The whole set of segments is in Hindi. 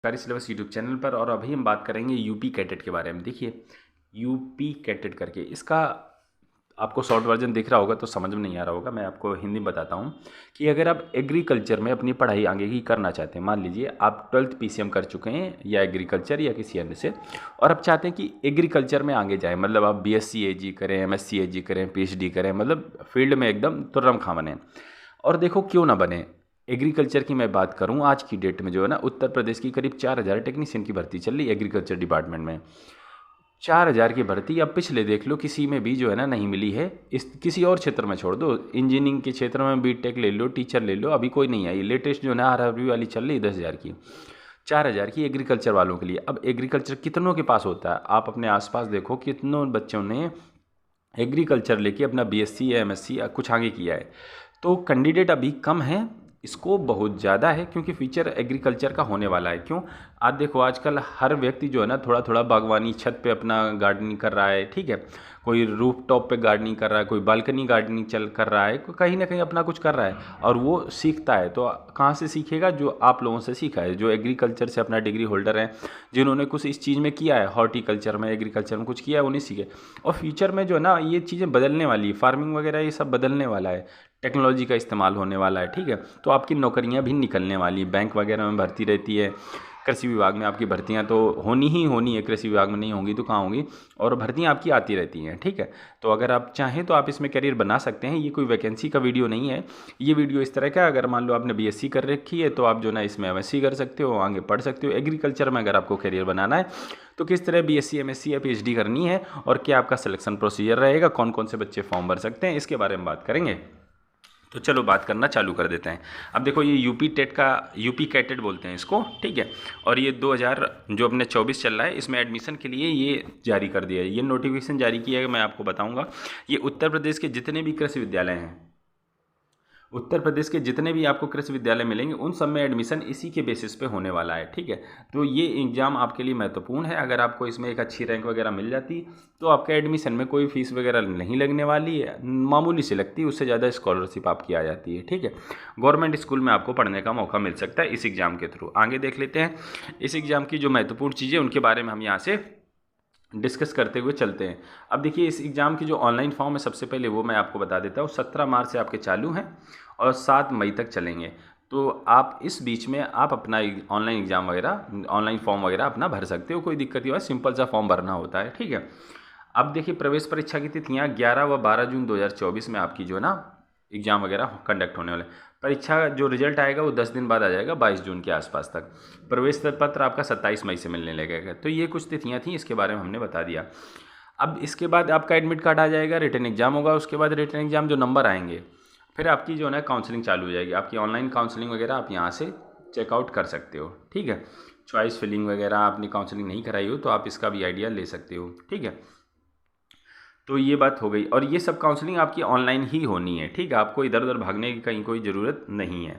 सरकारी सिलेबस यूट्यूब चैनल पर। और अभी हम बात करेंगे यूपी कैटेट के बारे में। देखिए यूपी कैटेट करके इसका आपको शॉर्ट वर्जन दिख रहा होगा तो समझ में नहीं आ रहा होगा, मैं आपको हिंदी में बताता हूँ कि अगर आप एग्रीकल्चर में अपनी पढ़ाई आगे की करना चाहते हैं, मान लीजिए आप 12th पीसीएम कर चुके हैं या एग्रीकल्चर या किसी अन्य से, और आप चाहते हैं कि एग्रीकल्चर में आगे जाएँ, मतलब आप बीएससी एजी करें, एमएससी एजी करें, पीएचडी करें, मतलब फील्ड में एकदम तुर्रम खां बने। और देखो क्यों ना बने, एग्रीकल्चर की मैं बात करूं आज की डेट में जो है ना, उत्तर प्रदेश की करीब 4000 टेक्नीशियन की भर्ती चल रही है एग्रीकल्चर डिपार्टमेंट में। 4000 की भर्ती अब पिछले देख लो किसी में भी जो है ना नहीं मिली है। इस किसी और क्षेत्र में छोड़ दो, इंजीनियरिंग के क्षेत्र में बीटेक ले लो, टीचर ले लो, अभी कोई नहीं आई। लेटेस्ट जो है ना आरआरबी वाली चल रही है 10,000 की, 4000 की एग्रीकल्चर वालों के लिए। अब एग्रीकल्चर कितनों के पास होता है, आप अपने आसपास देखो कितनों बच्चों ने एग्रीकल्चर लेके अपना बीएससी या एमएससी या कुछ आगे किया है। तो कैंडिडेट अभी कम है, स्कोप बहुत ज़्यादा है, क्योंकि फ्यूचर एग्रीकल्चर का होने वाला है। क्यों, आज देखो आजकल हर व्यक्ति जो है ना थोड़ा थोड़ा बागवानी, छत पे अपना गार्डनिंग कर रहा है, ठीक है, कोई रूफ टॉप पे गार्डनिंग कर रहा है, कोई बालकनी गार्डनिंग चल कर रहा है, कोई कहीं ना कहीं अपना कुछ कर रहा है और वो सीखता है। तो कहाँ से सीखेगा, जो आप लोगों से सीखा है, जो एग्रीकल्चर से अपना डिग्री होल्डर हैं, जिन्होंने कुछ इस चीज़ में किया है, हॉर्टिकल्चर में, एग्रीकल्चर में कुछ किया है, उन्हीं सीखे। और फ्यूचर में जो है ना ये चीज़ें बदलने वाली है, फार्मिंग वगैरह ये सब बदलने वाला है, टेक्नोलॉजी का इस्तेमाल होने वाला है, ठीक है। तो आपकी नौकरियां भी निकलने वाली, बैंक वगैरह में भर्ती रहती है, कृषि विभाग में आपकी भर्तियां तो होनी ही होनी है, कृषि विभाग में नहीं होंगी तो कहाँ होंगी, और भर्तियां आपकी आती रहती हैं, ठीक है। तो अगर आप चाहें तो आप इसमें करियर बना सकते हैं। ये कोई वैकेंसी का वीडियो नहीं है, ये वीडियो इस तरह का, अगर मान लो आपने बीएससी कर रखी है तो आप जो ना इसमें एमएससी कर सकते हो, आगे पढ़ सकते हो। एग्रीकल्चर में अगर आपको करियर बनाना है तो किस तरह बीएससी एमएससी या पीएचडी करनी है और क्या आपका सिलेक्शन प्रोसीजर रहेगा, कौन कौन से बच्चे फॉर्म भर सकते हैं, इसके बारे में बात करेंगे। तो चलो बात करना चालू कर देते हैं। अब देखो ये यूपी टेट का, यूपी कैटेट बोलते हैं इसको, ठीक है। और ये 2000 जो अपने 24 चल रहा है, इसमें एडमिशन के लिए ये जारी कर दिया है, ये नोटिफिकेशन जारी किया है, मैं आपको बताऊंगा। ये उत्तर प्रदेश के जितने भी कृषि विद्यालय हैं, उत्तर प्रदेश के जितने भी आपको कृषि विद्यालय मिलेंगे उन सब में एडमिशन इसी के बेसिस पे होने वाला है, ठीक है। तो ये एग्ज़ाम आपके लिए महत्वपूर्ण है। अगर आपको इसमें एक अच्छी रैंक वगैरह मिल जाती तो आपका एडमिशन में कोई फीस वगैरह नहीं लगने वाली है, मामूली से लगती है, उससे ज़्यादा स्कॉलरशिप आपकी आ जाती है, ठीक है। गवर्नमेंट स्कूल में आपको पढ़ने का मौका मिल सकता है इस एग्ज़ाम के थ्रू। आगे देख लेते हैं इस एग्ज़ाम की जो महत्वपूर्ण चीज़ें उनके बारे में हम यहाँ से डिस्कस करते हुए चलते हैं। अब देखिए इस एग्ज़ाम की जो ऑनलाइन फॉर्म है, सबसे पहले वो मैं आपको बता देता हूँ। 17 मार्च से आपके चालू हैं और 7 मई तक चलेंगे। तो आप इस बीच में आप अपना ऑनलाइन एग्ज़ाम वगैरह, ऑनलाइन फॉर्म वगैरह अपना भर सकते हो, कोई दिक्कत नहीं है, सिंपल सा फॉर्म भरना होता है, ठीक है। अब देखिए प्रवेश परीक्षा की तिथियाँ 11 व 12 जून 2024 में आपकी जो है ना एग्ज़ाम वगैरह कंडक्ट होने वाले। परीक्षा जो रिजल्ट आएगा वो 10 दिन बाद आ जाएगा, 22 जून के आसपास तक। प्रवेश पत्र आपका 27 मई से मिलने लगेगा। तो ये कुछ तिथियाँ थी, इसके बारे में हमने बता दिया। अब इसके बाद आपका एडमिट कार्ड आ जाएगा, रिटन एग्जाम होगा, उसके बाद रिटन एग्जाम जो नंबर आएंगे, फिर आपकी जो है ना काउंसलिंग चालू हो जाएगी। आपकी ऑनलाइन काउंसलिंग वगैरह आप यहाँ से चेकआउट कर सकते हो, ठीक है। चॉइस फिलिंग वगैरह आपने काउंसलिंग नहीं कराई हो तो आप इसका भी आइडिया ले सकते हो, ठीक है। तो ये बात हो गई, और ये सब काउंसलिंग आपकी ऑनलाइन ही होनी है, ठीक है। आपको इधर उधर भागने की कहीं कोई ज़रूरत नहीं है।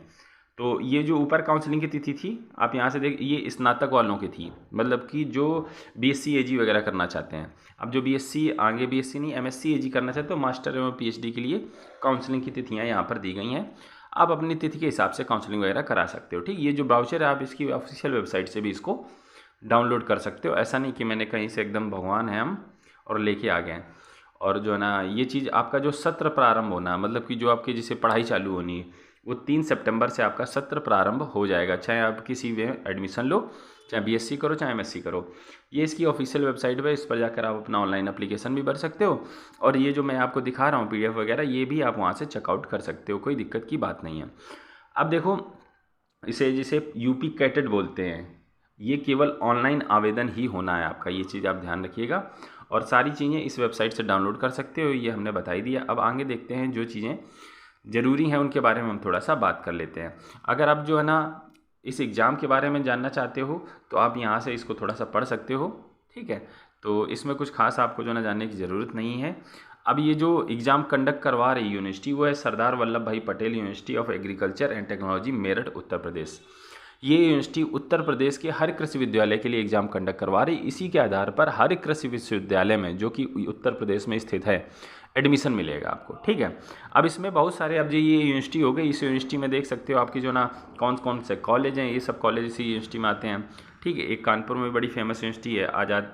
तो ये जो ऊपर काउंसलिंग की तिथि थी आप यहाँ से देख, ये स्नातक वालों की थी, मतलब कि जो बीएससी एजी वगैरह करना चाहते हैं। अब जो बीएससी, आगे बीएससी नहीं एमएससी एजी करना चाहते हो, मास्टर एवं पीएचडी के लिए काउंसलिंग की तिथियाँ यहाँ पर दी गई हैं। आप अपनी तिथि के हिसाब से काउंसलिंग वगैरह करा सकते हो, ठीक। ये जो ब्राउचर है आप इसकी ऑफिशियल वेबसाइट से भी इसको डाउनलोड कर सकते हो। ऐसा नहीं कि मैंने कहीं से एकदम भगवान है हम और लेके आ गए हैं। और जो है ना ये चीज़ आपका जो सत्र प्रारंभ होना, मतलब कि जो आपकी जिसे पढ़ाई चालू होनी है, वो 3 सितंबर से आपका सत्र प्रारंभ हो जाएगा। चाहे आप किसी में एडमिशन लो, चाहे बीएससी करो, चाहे एमएससी करो। ये इसकी ऑफिशियल वेबसाइट है, इस पर जाकर आप अपना ऑनलाइन एप्लीकेशन भी भर सकते हो। और ये जो मैं आपको दिखा रहा हूँ पीडीएफ वगैरह, ये भी आप वहाँ से चेकआउट कर सकते हो, कोई दिक्कत की बात नहीं है। अब देखो इसे जिसे यूपी कैटेट बोलते हैं, ये केवल ऑनलाइन आवेदन ही होना है आपका, ये चीज़ आप ध्यान रखिएगा। और सारी चीज़ें इस वेबसाइट से डाउनलोड कर सकते हो, ये हमने बता ही दिया। अब आगे देखते हैं जो चीज़ें ज़रूरी हैं उनके बारे में हम थोड़ा सा बात कर लेते हैं। अगर आप जो है ना इस एग्ज़ाम के बारे में जानना चाहते हो तो आप यहाँ से इसको थोड़ा सा पढ़ सकते हो, ठीक है। तो इसमें कुछ खास आपको जो ना जानने की ज़रूरत नहीं है। अब ये जो एग्ज़ाम कंडक्ट करवा रही यूनिवर्सिटी वो है Sardar Vallabh Bhai Patel university of agriculture and technology, Meerut, Uttar Pradesh. ये यूनिवर्सिटी उत्तर प्रदेश के हर कृषि विश्वविद्यालय के लिए एग्ज़ाम कंडक्ट करवा रही। इसी के आधार पर हर कृषि विश्वविद्यालय में जो कि उत्तर प्रदेश में स्थित है एडमिशन मिलेगा आपको, ठीक है। अब इसमें बहुत सारे, अब जो ये यूनिवर्सिटी हो गई, इस यूनिवर्सिटी में देख सकते हो आपकी जो ना कौन कौन से कॉलेज हैं, ये सब कॉलेज इसी यूनिवर्सिटी में आते हैं। ठीक है। एक कानपुर में बड़ी फेमस यूनिवर्सिटी है आज़ाद,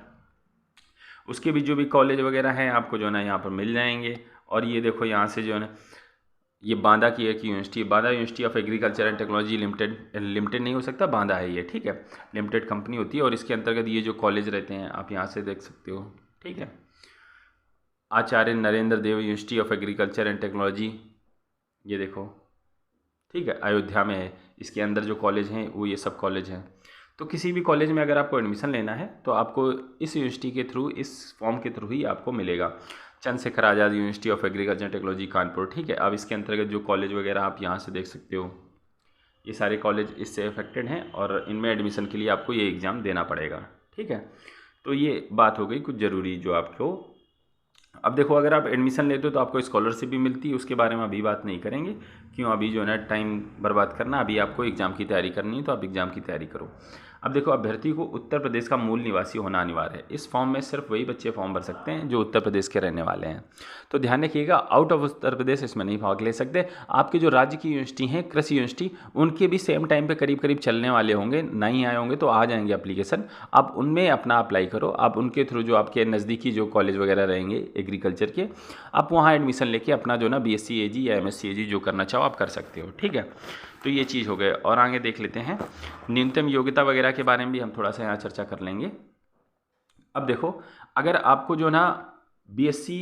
उसके भी जो भी कॉलेज वगैरह हैं आपको जो है ना यहाँ पर मिल जाएंगे। और ये देखो यहाँ से जो है ना, ये बांदा की एक university, Banda university of agriculture and technology limited, limited नहीं हो सकता, बांदा है ये, ठीक है, लिमिटेड कंपनी होती है। और इसके अंतर्गत ये जो कॉलेज रहते हैं आप यहाँ से देख सकते हो, ठीक है। Acharya Narendra Dev university of agriculture and technology, ये देखो, ठीक है, अयोध्या में है। इसके अंदर जो कॉलेज हैं वो ये सब कॉलेज हैं। तो किसी भी कॉलेज में अगर आपको एडमिशन लेना है तो आपको इस यूनिवर्सिटी के थ्रू, इस फॉर्म के थ्रू ही आपको मिलेगा। Chandrashekhar Azad university of agriculture technology Kanpur, ठीक है। अब इसके अंतर्गत जो कॉलेज वगैरह आप यहाँ से देख सकते हो, ये सारे कॉलेज इससे अफेक्टेड हैं और इनमें एडमिशन के लिए आपको ये एग्ज़ाम देना पड़ेगा, ठीक है। तो ये बात हो गई कुछ ज़रूरी जो आपको। अब देखो, अगर आप एडमिशन लेते हो तो आपको स्कॉलरशिप भी मिलती है, उसके बारे में अभी बात नहीं करेंगे, क्यों, अभी जो है ना टाइम बर्बाद करना, अभी आपको एग्ज़ाम की तैयारी करनी है तो आप एग्ज़ाम की तैयारी करो। अब देखो, अभ्यर्थी को उत्तर प्रदेश का मूल निवासी होना अनिवार्य है। इस फॉर्म में सिर्फ वही बच्चे फॉर्म भर सकते हैं जो उत्तर प्रदेश के रहने वाले हैं। तो ध्यान रखिएगा, आउट ऑफ उत्तर प्रदेश इसमें नहीं भाग ले सकते। आपके जो राज्य की यूनिवर्सिटी हैं, कृषि यूनिवर्सिटी, उनके भी सेम टाइम पे करीब करीब चलने वाले होंगे, नहीं आए होंगे तो आ जाएंगे एप्लीकेशन, आप उनमें अपना अप्लाई करो। आप उनके थ्रू जो आपके नज़दीकी जो कॉलेज वगैरह रहेंगे एग्रीकल्चर के, आप वहाँ एडमिशन लेके अपना जो ना BSc AG या MSc AG जो करना चाहो आप कर सकते हो, ठीक है। तो ये चीज़ हो गए। और आगे देख लेते हैं न्यूनतम योग्यता वगैरह के बारे में भी हम थोड़ा सा यहाँ चर्चा कर लेंगे। अब देखो, अगर आपको जो ना BSc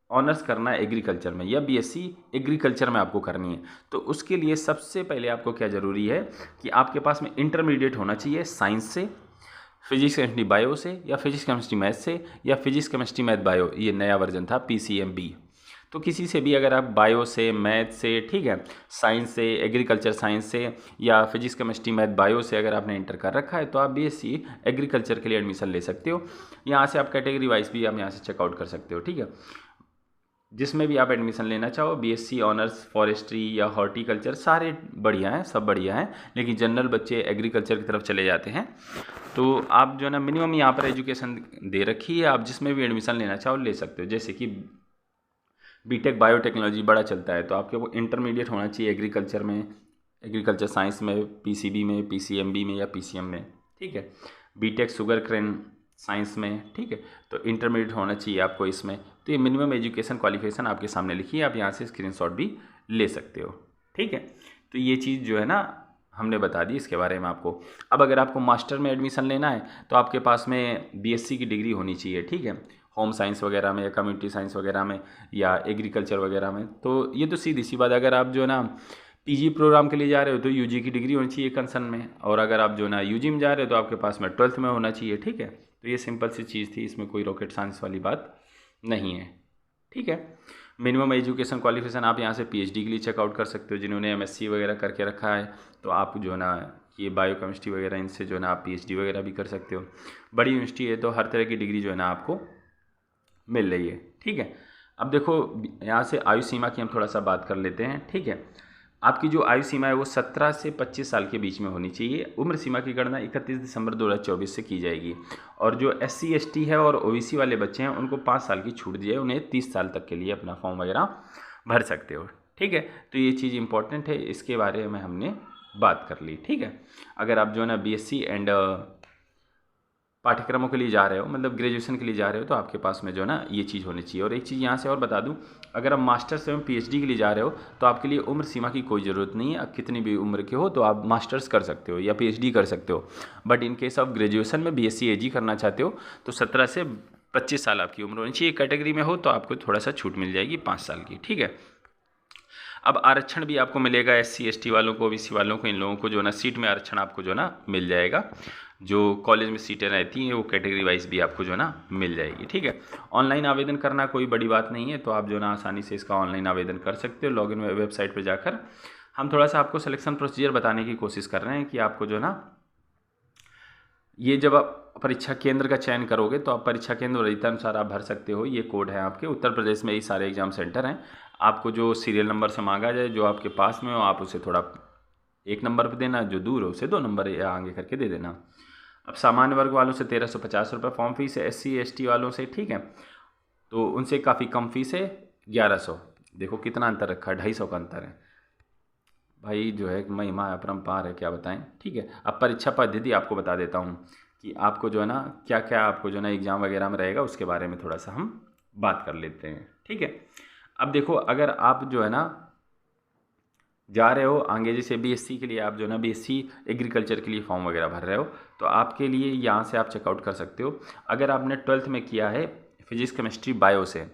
ऑनर्स करना है एग्रीकल्चर में या BSc एग्रीकल्चर में आपको करनी है, तो उसके लिए सबसे पहले आपको क्या ज़रूरी है कि आपके पास में इंटरमीडिएट होना चाहिए साइंस से, फिजिक्स केमिस्ट्री बायो से, या फिजिक्स केमिस्ट्री मैथ से, या फिजिक्स केमिस्ट्री मैथ बायो, ये नया वर्जन था PCMB। तो किसी से भी अगर आप बायो से, मैथ से, ठीक है, साइंस से, एग्रीकल्चर साइंस से, या फिजिक्स केमिस्ट्री मैथ बायो से अगर आपने इंटर कर रखा है तो आप BSc एग्रीकल्चर के लिए एडमिशन ले सकते हो। यहाँ से आप कैटेगरी वाइज भी आप यहाँ से चेकआउट कर सकते हो, ठीक है। जिसमें भी आप एडमिशन लेना चाहो, BSc ऑनर्स फॉरेस्ट्री या हॉर्टिकल्चर, सारे बढ़िया हैं, सब बढ़िया हैं, लेकिन जनरल बच्चे एग्रीकल्चर की तरफ चले जाते हैं। तो आप जो है ना मिनिमम यहाँ पर एजुकेशन दे रखी है, आप जिसमें भी एडमिशन लेना चाहो ले सकते हो। जैसे कि BTech बायोटेक्नोलॉजी बड़ा चलता है, तो आपके वो इंटरमीडिएट होना चाहिए एग्रीकल्चर में, एग्रीकल्चर साइंस में, PCB में, PCMB में या PCM में, ठीक है। BTech शुगर केन साइंस में, ठीक है, तो इंटरमीडिएट होना चाहिए आपको इसमें। तो ये मिनिमम एजुकेशन क्वालिफिकेशन आपके सामने लिखी है, आप यहाँ से स्क्रीनशॉट भी ले सकते हो, ठीक है। तो ये चीज़ जो है ना हमने बता दी इसके बारे में आपको। अब अगर आपको मास्टर में एडमिशन लेना है तो आपके पास में BSc की डिग्री होनी चाहिए, ठीक है, होम साइंस वगैरह में या कम्युनिटी साइंस वगैरह में या एग्रीकल्चर वगैरह में। तो ये तो सीधी सी बात, अगर आप जो है ना PG प्रोग्राम के लिए जा रहे हो तो UG की डिग्री होनी चाहिए कंसर्न में, और अगर आप जो ना UG में जा रहे हो तो आपके पास में 12th में होना चाहिए, ठीक है। तो ये सिंपल सी चीज़ थी, इसमें कोई रॉकेट साइंस वाली बात नहीं है, ठीक है। मिनिमम एजुकेशन क्वालिफिकेशन आप यहाँ से PhD के लिए चेकआउट कर सकते हो। जिन्होंने MSc वगैरह करके रखा है तो आप जो है ना ये बायोकेमिस्ट्री वगैरह इनसे जो है ना आप PhD वगैरह भी कर सकते हो। बड़ी यूनिवर्सिटी है तो हर तरह की डिग्री जो है ना आपको मिल रही है, ठीक है। अब देखो, यहाँ से आयु सीमा की हम थोड़ा सा बात कर लेते हैं, ठीक है। आपकी जो आयु सीमा है वो 17 से 25 साल के बीच में होनी चाहिए। उम्र सीमा की गणना 31 दिसंबर 2024 से की जाएगी। और जो SC ST है और OBC वाले बच्चे हैं उनको 5 साल की छूट दी है, उन्हें 30 साल तक के लिए अपना फॉर्म वगैरह भर सकते हो, ठीक है। तो ये चीज़ इंपॉर्टेंट है, इसके बारे में हमने बात कर ली, ठीक है। अगर आप जो है ना BSc एंड पाठ्यक्रमों के लिए जा रहे हो, मतलब ग्रेजुएशन के लिए जा रहे हो, तो आपके पास में जो है ना ये चीज़ होनी चाहिए। और एक चीज़ यहाँ से और बता दूँ, अगर आप मास्टर्स एवं PhD के लिए जा रहे हो तो आपके लिए उम्र सीमा की कोई ज़रूरत नहीं है। आप कितनी भी उम्र के हो तो आप मास्टर्स कर सकते हो या PhD कर सकते हो। But in case of graduation में BSc AG करना चाहते हो तो 17 से 25 साल आपकी उम्र होनी चाहिए। कैटेगरी में हो तो आपको थोड़ा सा छूट मिल जाएगी 5 साल की, ठीक है। अब आरक्षण भी आपको मिलेगा SC ST वालों को, OBC वालों को, इन लोगों को जो ना सीट में आरक्षण आपको जो ना मिल जाएगा। जो कॉलेज में सीटें रहती हैं वो कैटेगरी वाइज भी आपको जो ना मिल जाएगी, ठीक है। ऑनलाइन आवेदन करना कोई बड़ी बात नहीं है, तो आप जो ना आसानी से इसका ऑनलाइन आवेदन कर सकते हो। लॉगिन वेबसाइट पर जाकर हम थोड़ा सा आपको सिलेक्शन प्रोसीजर बताने की कोशिश कर रहे हैं कि आपको जो ना ये जब आप परीक्षा केंद्र का चयन करोगे तो आप परीक्षा केंद्र वरीयतानुसार आप भर सकते हो। ये कोड है आपके, उत्तर प्रदेश में ये सारे एग्जाम सेंटर हैं। आपको जो सीरियल नंबर से मांगा जाए, जो आपके पास में हो आप उसे थोड़ा 1 नंबर पर देना, जो दूर हो उसे 2 नंबर या आगे करके दे देना। अब सामान्य वर्ग वालों से 1350 रुपये फॉर्म फीस है, SC ST वालों से, ठीक है, तो उनसे काफ़ी कम फीस है 1100। देखो कितना अंतर रखा है, 250 का अंतर है। भाई जो है महिमा अपरंपार है, क्या बताएं। ठीक है, अब परीक्षा पद्धति आपको बता देता हूँ कि आपको जो है ना क्या क्या आपको जो है ना एग्ज़ाम वगैरह में रहेगा, उसके बारे में थोड़ा सा हम बात कर लेते हैं। ठीक है, अब देखो अगर आप जो है ना जा रहे हो आगे, जैसे बीएससी के लिए आप जो है ना बीएससी एग्रीकल्चर के लिए फॉर्म वगैरह भर रहे हो, तो आपके लिए यहाँ से आप चेकआउट कर सकते हो। अगर आपने 12th में किया है फिजिक्स केमिस्ट्री बायो से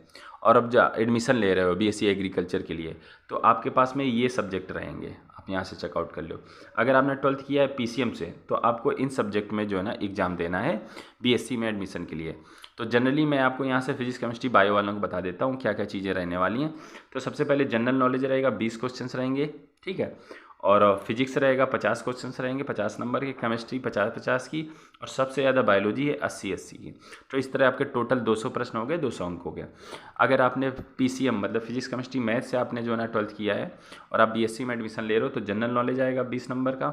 और अब एडमिशन ले रहे हो बीएससी एग्रीकल्चर के लिए, तो आपके पास में ये सब्जेक्ट रहेंगे, आप यहाँ से चेकआउट कर लो। अगर आपने 12th किया है पीसीएम से, तो आपको इन सब्जेक्ट में जो है ना एग्ज़ाम देना है बीएससी में एडमिशन के लिए। तो जनरली मैं आपको यहाँ से फिजिक्स केमिस्ट्री बायो वालों को बता देता हूँ क्या क्या चीज़ें रहने वाली हैं। तो सबसे पहले जनरल नॉलेज रहेगा, 20 क्वेश्चंस रहेंगे। ठीक है, और फिजिक्स रहेगा 50 क्वेश्चंस रहेंगे 50 नंबर के, केमिस्ट्री 50-50 की, और सबसे ज़्यादा बायोलॉजी है 80-80 की। तो इस तरह आपके टोटल 200 प्रश्न हो गए, 200 अंक हो गया। अगर आपने पीसीएम मतलब फिजिक्स केमिस्ट्री मैथ से आपने जो है ना 12th किया है और आप बीएससी में एडमिशन ले रहे हो, तो जनरल नॉलेज आएगा 20 नंबर का,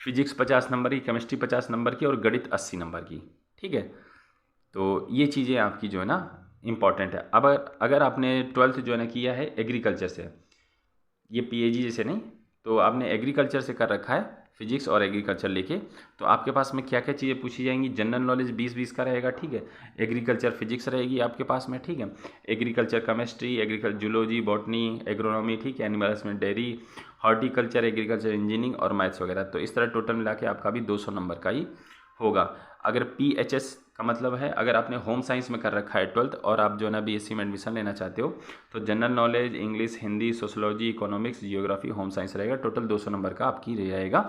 फिजिक्स 50 नंबर की, केमिस्ट्री 50 नंबर की, और गणित 80 नंबर की। ठीक है, तो ये चीज़ें आपकी जो है ना इम्पॉर्टेंट है। अब अगर आपने 12th जो है ना किया है एग्रीकल्चर से, ये पीएजी जैसे नहीं, तो आपने एग्रीकल्चर से कर रखा है फिजिक्स और एग्रीकल्चर लेके, तो आपके पास में क्या क्या चीज़ें पूछी जाएंगी। जनरल नॉलेज 20-20 का रहेगा। ठीक है, एग्रीकल्चर फिजिक्स रहेगी आपके पास में। ठीक है, agriculture chemistry, agriculture zoology, botany, agronomy, ठीक है, animal husbandry, dairy, horticulture, agriculture engineering और मैथ्स वगैरह। तो इस तरह टोटल मिला के आपका भी 200 नंबर का ही होगा। अगर पीएचएस का मतलब है अगर आपने होम साइंस में कर रखा है 12th और आप जो है ना बीएससी में एडमिशन लेना चाहते हो, तो general knowledge, English, Hindi, sociology, economics, geography, home science रहेगा। टोटल 200 नंबर का आपकी रहेगा,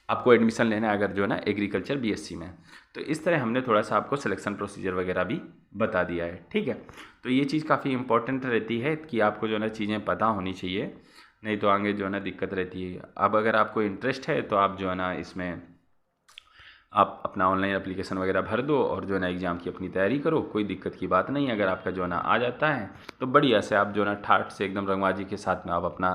आपको एडमिशन लेना है अगर जो है ना एग्रीकल्चर बीएससी में। तो इस तरह हमने थोड़ा सा आपको सिलेक्शन प्रोसीजर वगैरह भी बता दिया है। ठीक है, तो ये चीज़ काफ़ी इंपॉर्टेंट रहती है कि आपको जो है ना चीज़ें पता होनी चाहिए, नहीं तो आगे जो है ना दिक्कत रहती है। अब अगर आपको इंटरेस्ट है तो आप जो है ना इसमें आप अपना ऑनलाइन एप्लीकेशन वगैरह भर दो और जो है ना एग्ज़ाम की अपनी तैयारी करो, कोई दिक्कत की बात नहीं है। अगर आपका जो है ना आ जाता है तो बढ़िया से आप जो है ना ठाठ से एकदम रंगबाजी के साथ में आप अपना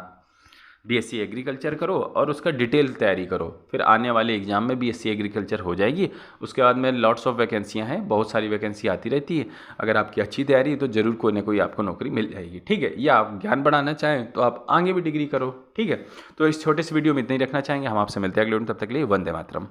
बीएससी एग्रीकल्चर करो और उसका डिटेल तैयारी करो, फिर आने वाले एग्ज़ाम में बीएससी एग्रीकल्चर हो जाएगी। उसके बाद में लॉट्स ऑफ वैकेंसियाँ हैं, बहुत सारी वैकेंसी आती रहती है। अगर आपकी अच्छी तैयारी है तो ज़रूर कोई ना कोई आपको नौकरी मिल जाएगी। ठीक है, या आप ज्ञान बढ़ाना चाहें तो आप आगे भी डिग्री करो। ठीक है, तो इस छोटे से वीडियो में इतना ही रखना चाहेंगे। हम आपसे मिलते हैं अगले वीडियो में, तब तक के लिए वंदे मातरम।